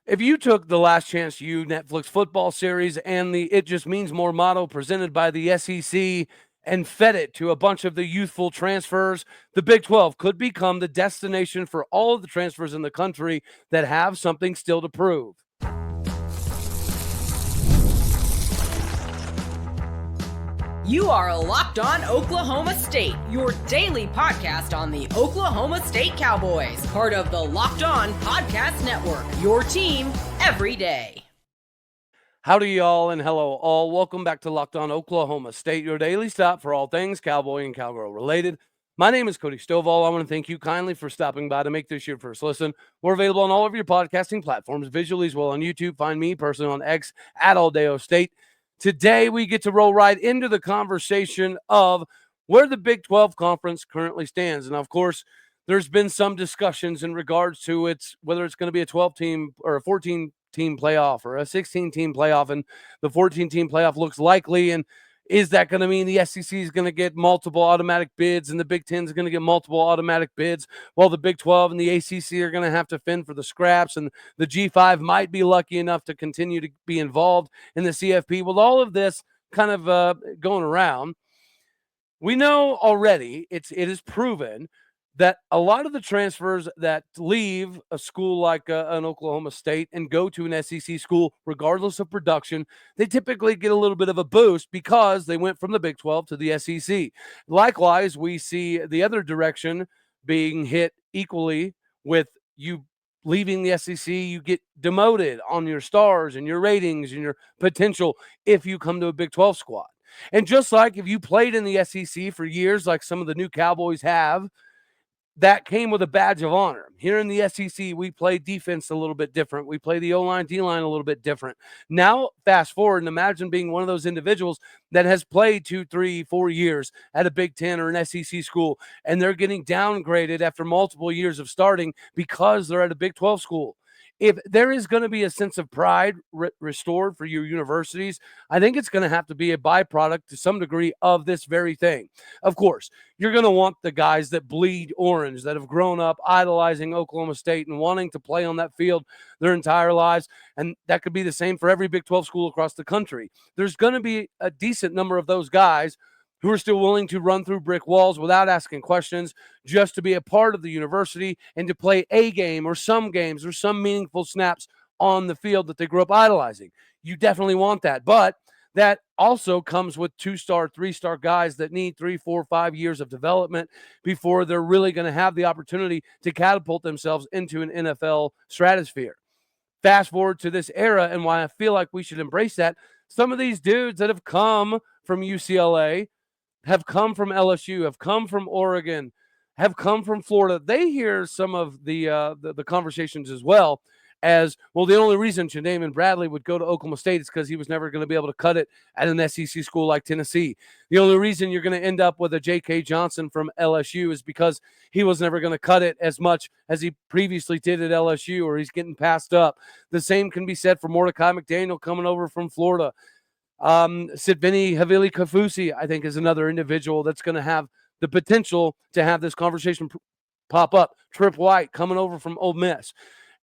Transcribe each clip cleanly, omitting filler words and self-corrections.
If you took the Last Chance U Netflix football series and the It Just Means More motto presented by the SEC and fed it to a bunch of the youthful transfers, the Big 12 could become the destination for all of the transfers in the country that have something still to prove. You are Locked On Oklahoma State, your daily podcast on the Oklahoma State Cowboys, part of the Locked On Podcast Network, your team every day. Howdy, y'all, and hello, all. Welcome back to Locked On Oklahoma State, your daily stop for all things Cowboy and Cowgirl related. My name is Cody Stovall. I want to thank you kindly for stopping by to make this your first listen. We're available on all of your podcasting platforms, visually as well on YouTube. Find me personally on X at Aldeo State. Today, we get to roll right into the conversation of where the Big 12 Conference currently stands. And, of course, there's been some discussions in regards to whether it's going to be a 12-team or a 14-team playoff or a 16-team playoff, and the 14-team playoff looks likely. And is that going to mean the SEC is going to get multiple automatic bids and the Big 10 is going to get multiple automatic bids, while the Big 12 and the ACC are going to have to fend for the scraps, and the G5 might be lucky enough to continue to be involved in the CFP? With all of this kind of going around, we know already, it is proven that a lot of the transfers that leave a school like an Oklahoma State and go to an SEC school, regardless of production, they typically get a little bit of a boost because they went from the Big 12 to the SEC. Likewise, we see the other direction being hit equally with you leaving the SEC. You get demoted on your stars and your ratings and your potential if you come to a Big 12 squad. And just like if you played in the SEC for years, like some of the new Cowboys have, that came with a badge of honor. Here in the SEC, we play defense a little bit different. We play the O-line, D-line a little bit different. Now, fast forward and imagine being one of those individuals that has played 2, 3, 4 years at a Big 10 or an SEC school, and they're getting downgraded after multiple years of starting because they're at a Big 12 school. If there is going to be a sense of pride restored for your universities, I think it's going to have to be a byproduct to some degree of this very thing. Of course, you're going to want the guys that bleed orange, that have grown up idolizing Oklahoma State and wanting to play on that field their entire lives. And that could be the same for every Big 12 school across the country. There's going to be a decent number of those guys who are still willing to run through brick walls without asking questions just to be a part of the university and to play a game or some games or some meaningful snaps on the field that they grew up idolizing. You definitely want that. But that also comes with 2-star, 3-star guys that need 3, 4, 5 years of development before they're really going to have the opportunity to catapult themselves into an NFL stratosphere. Fast forward to this era, and why I feel like we should embrace that. Some of these dudes that have come from UCLA, have come from LSU, have come from Oregon, have come from Florida. They hear some of the conversations as well as, well, the only reason Shanae Bradley would go to Oklahoma State is because he was never going to be able to cut it at an SEC school like Tennessee. The only reason you're going to end up with a J.K. Johnson from LSU is because he was never going to cut it as much as he previously did at LSU, or he's getting passed up. The same can be said for Mordecai McDaniel coming over from Florida. Sidvini Havili Kafusi, I think, is another individual that's going to have the potential to have this conversation pop up. Trip White coming over from Ole Miss.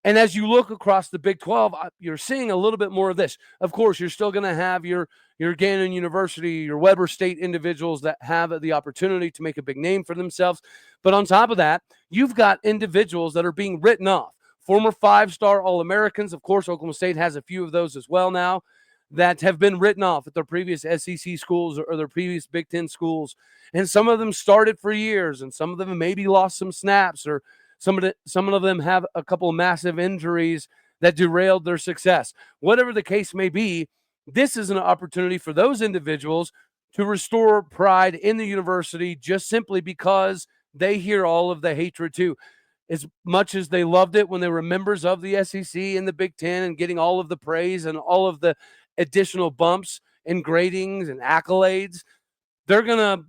And as you look across the Big 12, you're seeing a little bit more of this. Of course, you're still going to have your Gannon University, your Weber State individuals that have the opportunity to make a big name for themselves. But on top of that, you've got individuals that are being written off. Former 5-star All-Americans. Of course, Oklahoma State has a few of those as well now, that have been written off at their previous SEC schools or their previous Big 10 schools. And some of them started for years, and some of them maybe lost some snaps, or some of them have a couple of massive injuries that derailed their success. Whatever the case may be, this is an opportunity for those individuals to restore pride in the university just simply because they hear all of the hatred too. As much as they loved it when they were members of the SEC and the Big 10 and getting all of the praise and all of the additional bumps and gradings and accolades, they're going to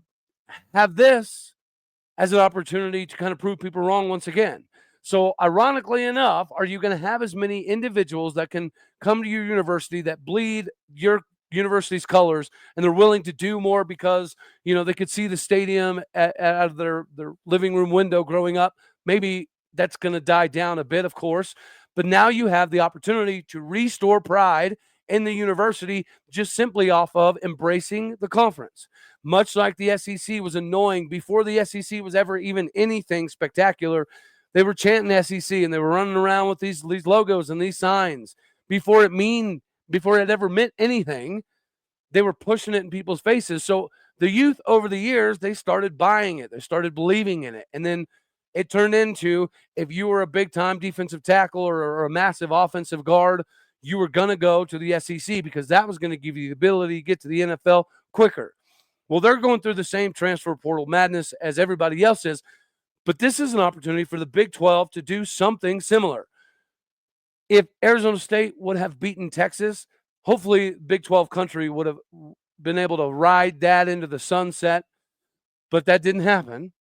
have this as an opportunity to kind of prove people wrong once again. So ironically enough, are you going to have as many individuals that can come to your university that bleed your university's colors and they're willing to do more because, they could see the stadium out of their living room window growing up? Maybe that's going to die down a bit, of course. But now you have the opportunity to restore pride in the university just simply off of embracing the conference. Much like the SEC was annoying before the SEC was ever even anything spectacular, they were chanting SEC and they were running around with these logos and these signs before it ever meant anything. They were pushing it in people's faces. So the youth over the years, they started buying it. They started believing in it. And then it turned into, if you were a big time defensive tackle or a massive offensive guard, you were going to go to the SEC because that was going to give you the ability to get to the NFL quicker. Well, they're going through the same transfer portal madness as everybody else is, but this is an opportunity for the Big 12 to do something similar. If Arizona State would have beaten Texas, hopefully Big 12 country would have been able to ride that into the sunset, but that didn't happen.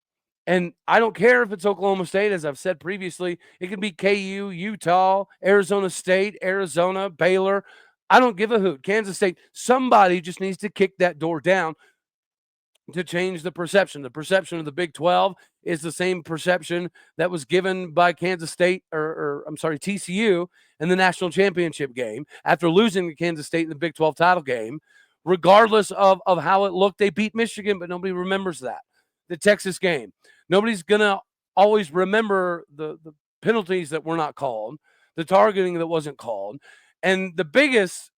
And I don't care if it's Oklahoma State, as I've said previously. It can be KU, Utah, Arizona State, Arizona, Baylor. I don't give a hoot. Kansas State. Somebody just needs to kick that door down to change the perception. The perception of the Big 12 is the same perception that was given by Kansas State, TCU in the national championship game after losing to Kansas State in the Big 12 title game. Regardless of how it looked, they beat Michigan, but nobody remembers that. The Texas game. Nobody's going to always remember the penalties that were not called, the targeting that wasn't called. And the biggest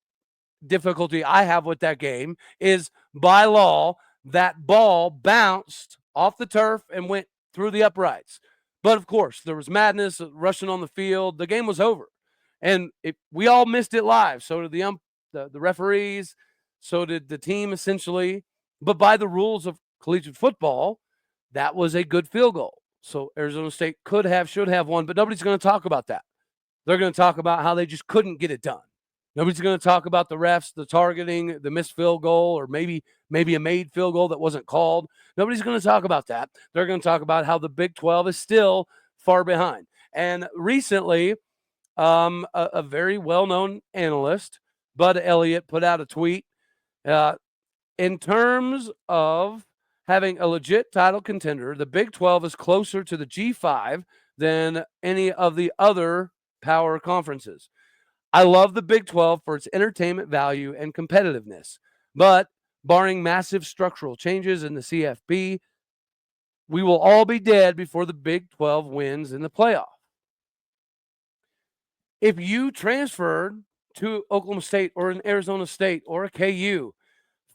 difficulty I have with that game is, by law, that ball bounced off the turf and went through the uprights. But of course, there was madness, rushing on the field. The game was over. And we all missed it live. So did the referees, so did the team essentially. But by the rules of collegiate football, that was a good field goal. So Arizona State should have won, but nobody's going to talk about that. They're going to talk about how they just couldn't get it done. Nobody's going to talk about the refs, the targeting, the missed field goal, or maybe a made field goal that wasn't called. Nobody's going to talk about that. They're going to talk about how the Big 12 is still far behind. And recently, a very well-known analyst, Bud Elliott, put out a tweet. In terms of having a legit title contender, the Big 12 is closer to the G5 than any of the other power conferences. I love the Big 12 for its entertainment value and competitiveness, but barring massive structural changes in the CFP, we will all be dead before the Big 12 wins in the playoff. If you transferred to Oklahoma State or an Arizona State or a KU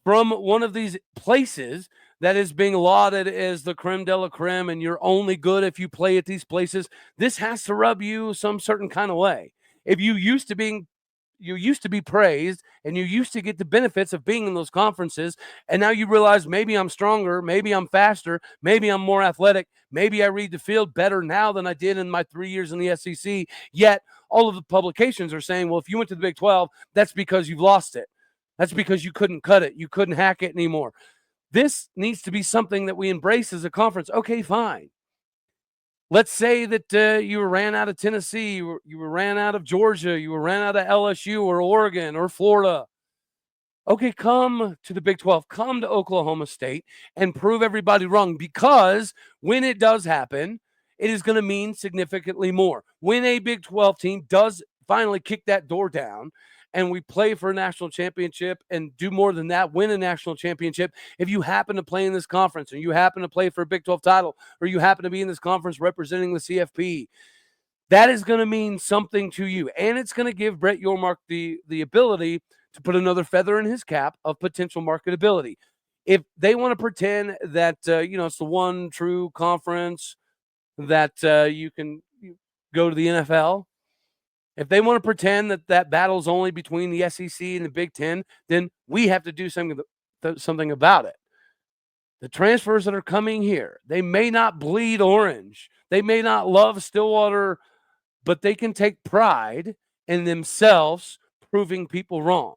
from one of these places that is being lauded as the creme de la creme and you're only good if you play at these places, this has to rub you some certain kind of way. If you used to be praised and you used to get the benefits of being in those conferences, and now you realize maybe I'm stronger, maybe I'm faster, maybe I'm more athletic, maybe I read the field better now than I did in my 3 years in the SEC, yet all of the publications are saying, well, if you went to the Big 12, that's because you've lost it. That's because you couldn't cut it. You couldn't hack it anymore. This needs to be something that we embrace as a conference. Okay, fine. Let's say that you were ran out of Tennessee, you were ran out of Georgia, you were ran out of LSU or Oregon or Florida. Okay, come to the Big 12, come to Oklahoma State and prove everybody wrong, because when it does happen, it is going to mean significantly more. When a Big 12 team does finally kick that door down and we play for a national championship and do more than that, win a national championship, if you happen to play in this conference or you happen to play for a Big 12 title or you happen to be in this conference representing the CFP, that is going to mean something to you. And it's going to give Brett Yormark the ability to put another feather in his cap of potential marketability. If they want to pretend that, it's the one true conference that you can go to the NFL, if they want to pretend that battle's only between the SEC and the Big Ten, then we have to do something about it. The transfers that are coming here, they may not bleed orange. They may not love Stillwater, but they can take pride in themselves proving people wrong.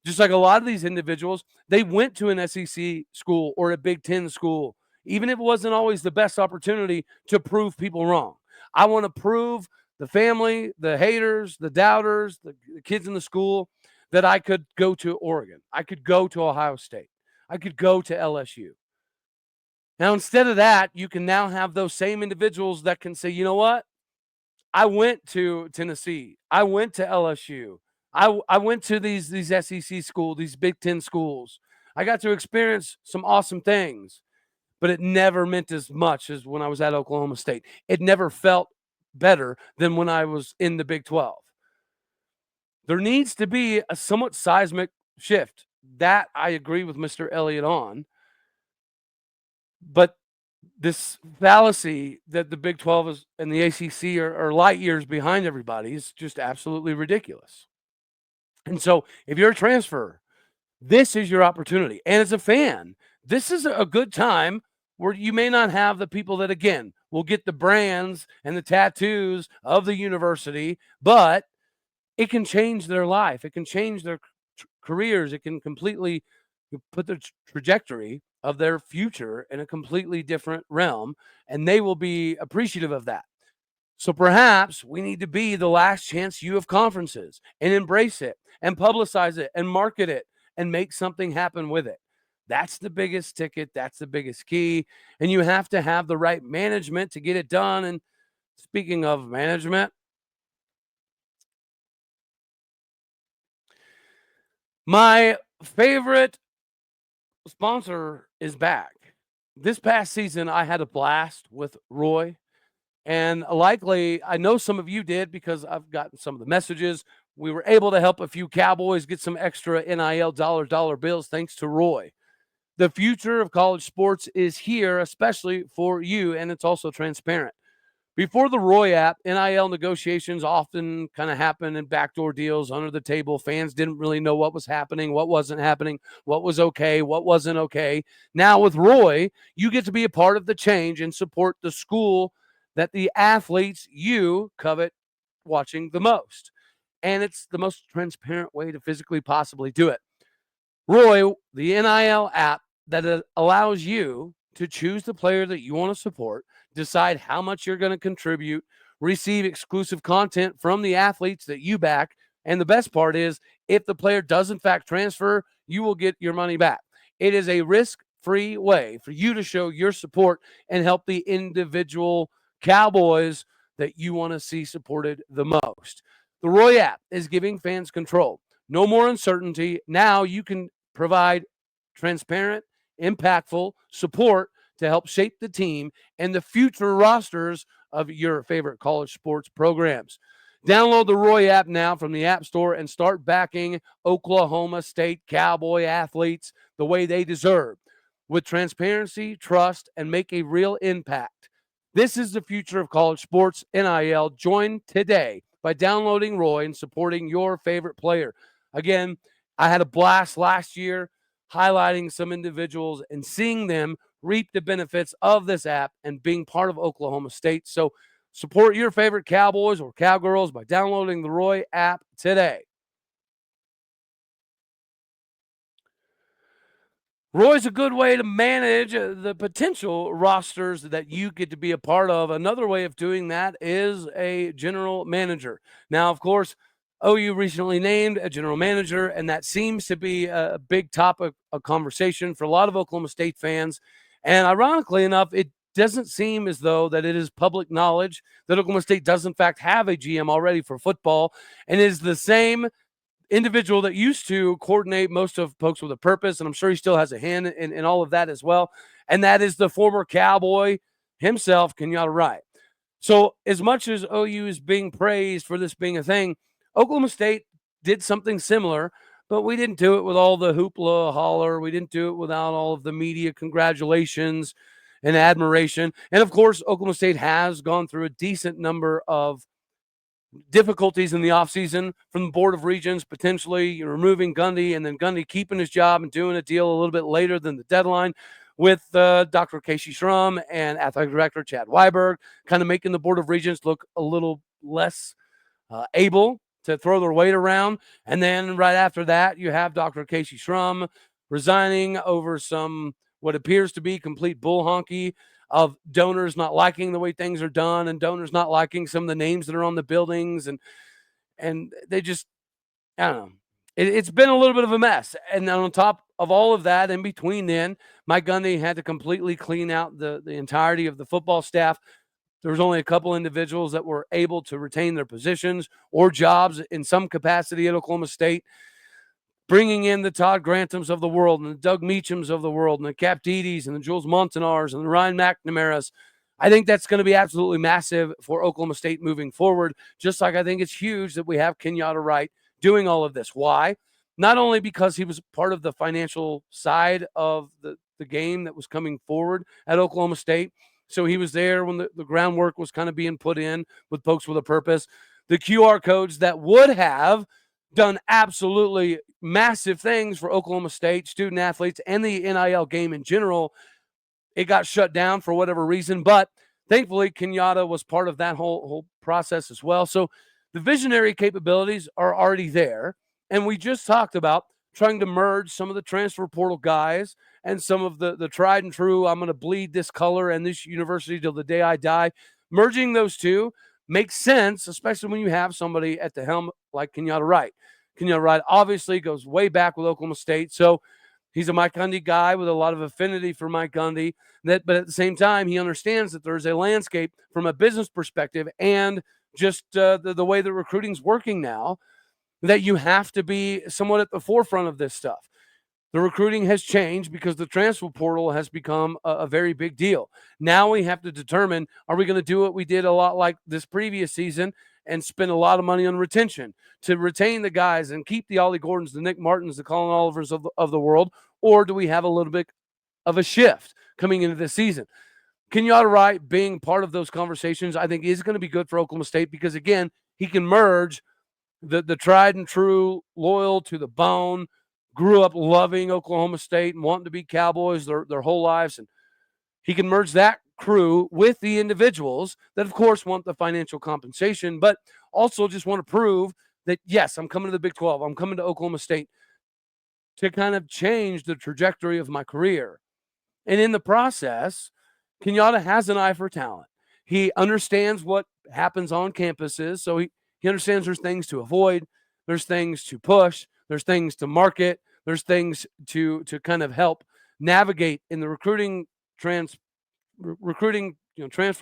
Just like a lot of these individuals, they went to an SEC school or a Big Ten school, even if it wasn't always the best opportunity to prove people wrong. I want to prove the family, the haters, the doubters, the kids in the school, that I could go to Oregon. I could go to Ohio State. I could go to LSU. Now, instead of that, you can now have those same individuals that can say, you know what? I went to Tennessee. I went to LSU. I went to these SEC schools, these Big Ten schools. I got to experience some awesome things, but it never meant as much as when I was at Oklahoma State. It never felt better than when I was in the Big 12. There needs to be a somewhat seismic shift. That I agree with Mr. Elliott on. But this fallacy that the Big 12 is and the ACC are light years behind everybody is just absolutely ridiculous. And so if you're a transfer, this is your opportunity. And as a fan, this is a good time where you may not have the people that, again, will get the brands and the tattoos of the university, but it can change their life. It can change their careers. It can completely put the trajectory of their future in a completely different realm, and they will be appreciative of that. So perhaps we need to be the last chance U of conferences and embrace it and publicize it and market it and make something happen with it. That's the biggest ticket. That's the biggest key. And you have to have the right management to get it done. And speaking of management, my favorite sponsor is back. This past season, I had a blast with Roy. And likely, I know some of you did because I've gotten some of the messages. We were able to help a few Cowboys get some extra NIL dollar bills thanks to Roy. The future of college sports is here, especially for you, and it's also transparent. Before the Roy app, NIL negotiations often kind of happen in backdoor deals under the table. Fans didn't really know what was happening, what wasn't happening, what was okay, what wasn't okay. Now with Roy, you get to be a part of the change and support the school that the athletes you covet watching the most. And it's the most transparent way to physically possibly do it. Roy, the NIL app that allows you to choose the player that you want to support, decide how much you're going to contribute, receive exclusive content from the athletes that you back. And the best part is, if the player does in fact transfer, you will get your money back. It is a risk-free way for you to show your support and help the individual Cowboys that you want to see supported the most. The Roy app is giving fans control. No more uncertainty. Now you can provide transparent, impactful support to help shape the team and the future rosters of your favorite college sports programs. Download the Roy app now from the App Store and start backing Oklahoma State Cowboy athletes the way they deserve, with transparency, trust, and make a real impact. This is the future of college sports. NIL. Join today by downloading Roy and supporting your favorite player. Again, I had a blast last year highlighting some individuals and seeing them reap the benefits of this app and being part of Oklahoma State. So support your favorite Cowboys or Cowgirls by downloading the Roy app today. Roy's a good way to manage the potential rosters that you get to be a part of. Another way of doing that is a general manager. Now, of course, OU recently named a general manager, and that seems to be a big topic of conversation for a lot of Oklahoma State fans. And ironically enough, it doesn't seem as though that it is public knowledge that Oklahoma State does in fact have a GM already for football, and is the same individual that used to coordinate most of Pokes with a Purpose, and I'm sure he still has a hand in all of that as well. And that is the former Cowboy himself, Kenyatta Wright. So as much as OU is being praised for this being a thing, Oklahoma State did something similar, but we didn't do it with all the hoopla holler. We didn't do it without all of the media congratulations and admiration. And of course, Oklahoma State has gone through a decent number of difficulties in the offseason from the Board of Regents, potentially removing Gundy and then Gundy keeping his job and doing a deal a little bit later than the deadline with Dr. Casey Schrum and Athletic Director Chad Weiberg, kind of making the Board of Regents look a little less able to throw their weight around. And then right after that, you have Dr. Casey Schrum resigning over some what appears to be complete bull honky of donors not liking the way things are done and donors not liking some of the names that are on the buildings. And they just, I don't know. It's been a little bit of a mess. And then on top of all of that, in between then, Mike Gundy had to completely clean out the entirety of the football staff. There was only a couple individuals that were able to retain their positions or jobs in some capacity at Oklahoma State. Bringing in the Todd Grantams of the world and the Doug Meachams of the world and the Cap Dedes and the Jules Montanars and the Ryan McNamara's, I think that's going to be absolutely massive for Oklahoma State moving forward, just like I think it's huge that we have Kenyatta Wright doing all of this. Why? Not only because he was part of the financial side of the game that was coming forward at Oklahoma State, so he was there when the groundwork was kind of being put in with Pokes with a Purpose. The QR codes that would have done absolutely massive things for Oklahoma State student athletes and the NIL game in general. It got shut down for whatever reason, but thankfully Kenyatta was part of that whole process as well. So the visionary capabilities are already there. And we just talked about trying to merge some of the transfer portal guys and some of the tried and true, I'm going to bleed this color and this university till the day I die. Merging those two makes sense, especially when you have somebody at the helm like Kenyatta Wright. Kenyatta Wright obviously goes way back with Oklahoma State, so he's a Mike Gundy guy with a lot of affinity for Mike Gundy. But at the same time, he understands that there's a landscape from a business perspective and just the way the recruiting's working now, that you have to be somewhat at the forefront of this stuff. The recruiting has changed because the transfer portal has become a very big deal. Now we have to determine, are we going to do what we did a lot like this previous season and spend a lot of money on retention to retain the guys and keep the Ollie Gordons, the Nick Martins, the Colin Olivers of the world, or do we have a little bit of a shift coming into this season? Kenyatta Wright being part of those conversations, I think, is going to be good for Oklahoma State because, again, he can merge the tried and true, loyal to the bone, grew up loving Oklahoma State and wanting to be Cowboys their whole lives. And he can merge that crew with the individuals that, of course, want the financial compensation, but also just want to prove that, yes, I'm coming to the Big 12. I'm coming to Oklahoma State to kind of change the trajectory of my career. And in the process, Kenyatta has an eye for talent. He understands what happens on campuses, so he understands there's things to avoid, there's things to push, there's things to market, there's things to kind of help navigate in the recruiting transfer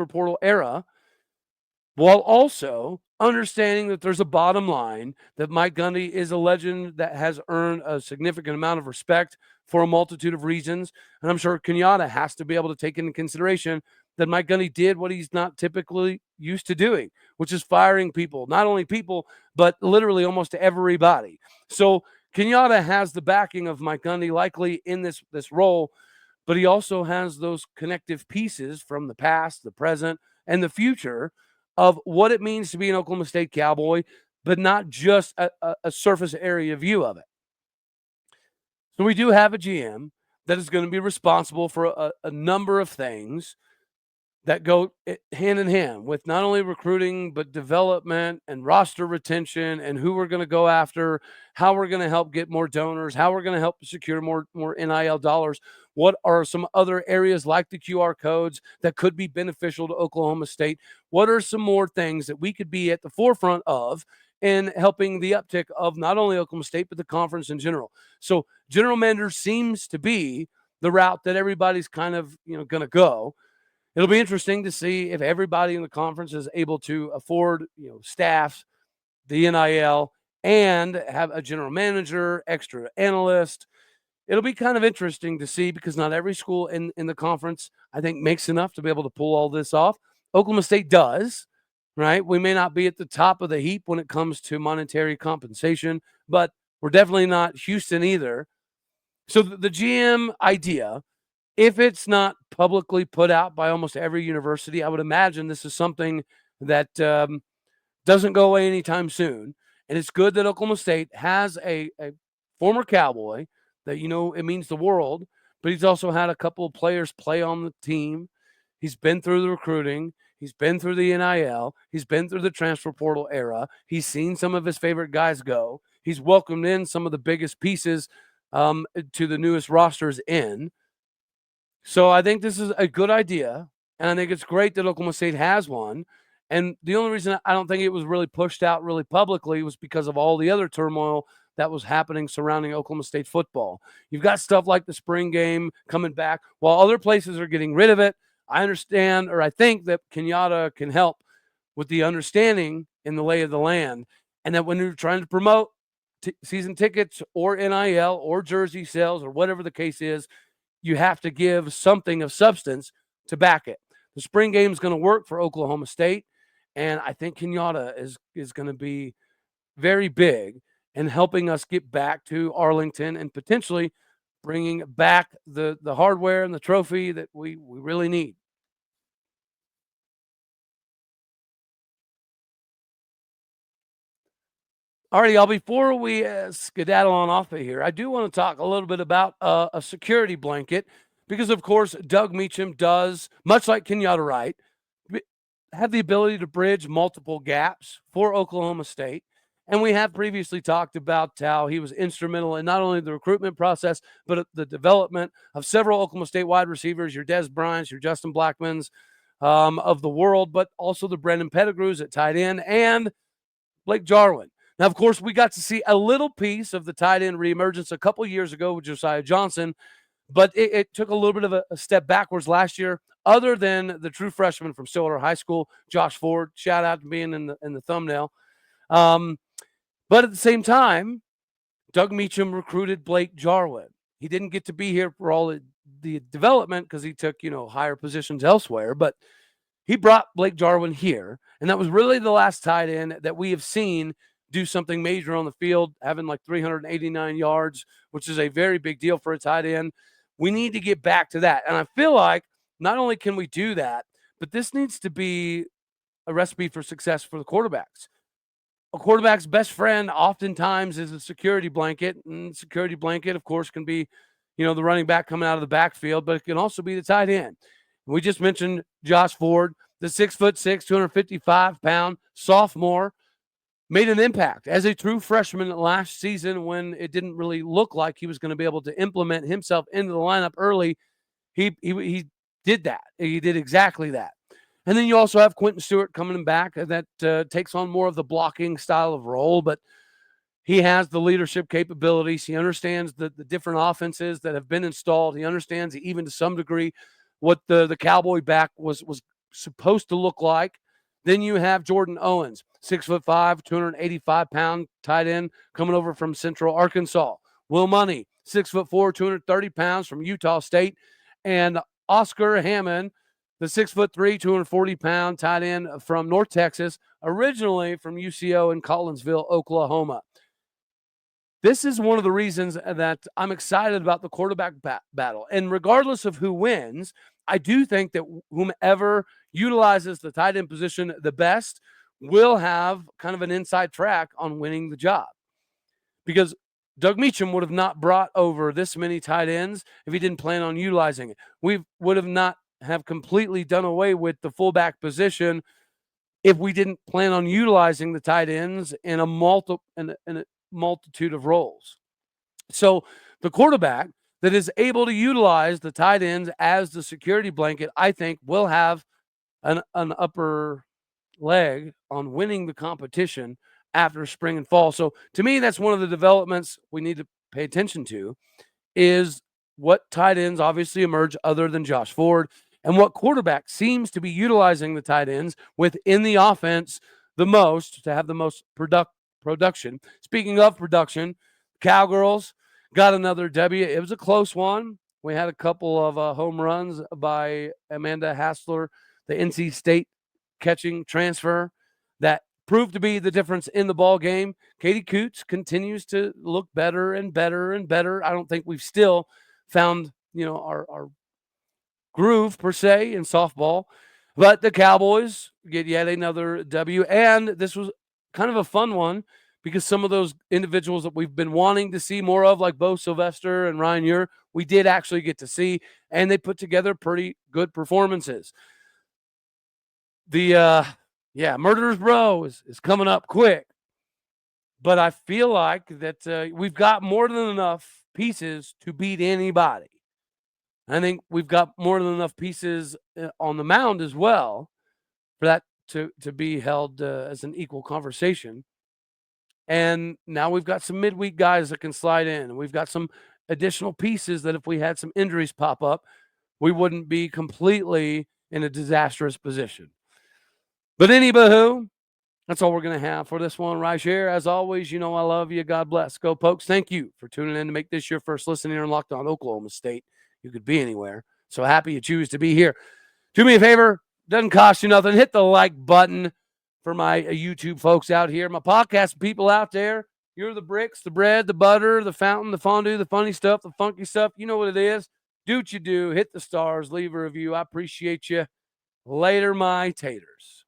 portal era, while also understanding that there's a bottom line, that Mike Gundy is a legend that has earned a significant amount of respect for a multitude of reasons. And I'm sure Kenyatta has to be able to take into consideration that Mike Gundy did what he's not typically used to doing, which is firing people, not only people, but literally almost everybody. So Kenyatta has the backing of Mike Gundy likely in this role, but he also has those connective pieces from the past, the present, and the future of what it means to be an Oklahoma State Cowboy, but not just a surface area view of it. So we do have a GM that is going to be responsible for a number of things that go hand in hand with not only recruiting, but development and roster retention and who we're going to go after, how we're going to help get more donors, how we're going to help secure more NIL dollars. What are some other areas like the QR codes that could be beneficial to Oklahoma State? What are some more things that we could be at the forefront of in helping the uptick of not only Oklahoma State, but the conference in general? So general manager seems to be the route that everybody's kind of, going to go. It'll be interesting to see if everybody in the conference is able to afford, staff, the NIL, and have a general manager, extra analyst. It'll be kind of interesting to see because not every school in the conference, I think, makes enough to be able to pull all this off. Oklahoma State does, right? We may not be at the top of the heap when it comes to monetary compensation, but we're definitely not Houston either. So the GM idea, if it's not publicly put out by almost every university, I would imagine this is something that doesn't go away anytime soon. And it's good that Oklahoma State has a former Cowboy that, it means the world, but he's also had a couple of players play on the team. He's been through the recruiting. He's been through the NIL. He's been through the transfer portal era. He's seen some of his favorite guys go. He's welcomed in some of the biggest pieces to the newest rosters in. So I think this is a good idea, and I think it's great that Oklahoma State has one. And the only reason I don't think it was really pushed out really publicly was because of all the other turmoil that was happening surrounding Oklahoma State football. You've got stuff like the spring game coming back. While other places are getting rid of it, I understand, or I think that Kenyatta can help with the understanding in the lay of the land, and that when you're trying to promote season tickets or NIL or jersey sales or whatever the case is, you have to give something of substance to back it. The spring game is going to work for Oklahoma State, and I think Kenyatta is going to be very big in helping us get back to Arlington and potentially bringing back the hardware and the trophy that we really need. Alrighty, y'all, before we skedaddle on off of here, I do want to talk a little bit about a security blanket because, of course, Doug Meacham does, much like Kenyatta Wright, have the ability to bridge multiple gaps for Oklahoma State. And we have previously talked about how he was instrumental in not only the recruitment process, but the development of several Oklahoma State wide receivers, your Des Bryants, your Justin Blackmans of the world, but also the Brendan Pettigrews at tight end and Blake Jarwin. Now, of course, we got to see a little piece of the tight end reemergence a couple years ago with Josiah Johnson, but it took a little bit of a step backwards last year. Other than the true freshman from Stillwater High School, Josh Ford, shout out to being in the thumbnail. But at the same time, Doug Meacham recruited Blake Jarwin. He didn't get to be here for all the development because he took higher positions elsewhere, but he brought Blake Jarwin here, and that was really the last tight end that we have seen do something major on the field, having like 389 yards, which is a very big deal for a tight end. We need to get back to that. And I feel like not only can we do that, but this needs to be a recipe for success for the quarterbacks. A quarterback's best friend oftentimes is a security blanket, and security blanket, of course, can be, the running back coming out of the backfield, but it can also be the tight end. We just mentioned Josh Ford, the 6'6", 255-pound sophomore, made an impact as a true freshman last season when it didn't really look like he was going to be able to implement himself into the lineup early. He did that. He did exactly that. And then you also have Quentin Stewart coming back that takes on more of the blocking style of role, but he has the leadership capabilities. He understands the different offenses that have been installed. He understands, even to some degree, what the Cowboy back was supposed to look like. Then you have Jordan Owens, 6'5", 285-pound tight end coming over from Central Arkansas. Will Money, 6'4", 230 pounds from Utah State. And Oscar Hammond, the 6'3", 240-pound tight end from North Texas, originally from UCO in Collinsville, Oklahoma. This is one of the reasons that I'm excited about the quarterback battle. And regardless of who wins, I do think that whomever utilizes the tight end position the best will have kind of an inside track on winning the job. Because Doug Meacham would have not brought over this many tight ends if he didn't plan on utilizing it. We would have not have completely done away with the fullback position if we didn't plan on utilizing the tight ends in a multitude of roles. So the quarterback that is able to utilize the tight ends as the security blanket, I think, will have an upper leg on winning the competition after spring and fall. So to me, that's one of the developments we need to pay attention to, is what tight ends obviously emerge other than Josh Ford, and what quarterback seems to be utilizing the tight ends within the offense the most to have the most production. Speaking of production, Cowgirls got another W. It was a close one. We had a couple of home runs by Amanda Hassler, the NC State catching transfer, that proved to be the difference in the ball game. Katie Coots continues to look better and better and better. I don't think we've still found, our groove per se in softball, but the Cowboys get yet another W. And this was kind of a fun one because some of those individuals that we've been wanting to see more of, like Bo Sylvester and Ryan Muir, we did actually get to see, and they put together pretty good performances. The Murderers Row is coming up quick, but I feel like that we've got more than enough pieces to beat anybody. I think we've got more than enough pieces on the mound as well for that to be held as an equal conversation. And now we've got some midweek guys that can slide in. And we've got some additional pieces that if we had some injuries pop up, we wouldn't be completely in a disastrous position. But anywho, that's all we're going to have for this one right here. As always, you know I love you. God bless. Go Pokes. Thank you for tuning in to make this your first listen here in Locked On Oklahoma State. You could be anywhere. So happy you choose to be here. Do me a favor. Doesn't cost you nothing. Hit the like button for my YouTube folks out here. My podcast people out there. You're the bricks, the bread, the butter, the fountain, the fondue, the funny stuff, the funky stuff. You know what it is. Do what you do. Hit the stars. Leave a review. I appreciate you. Later, my taters.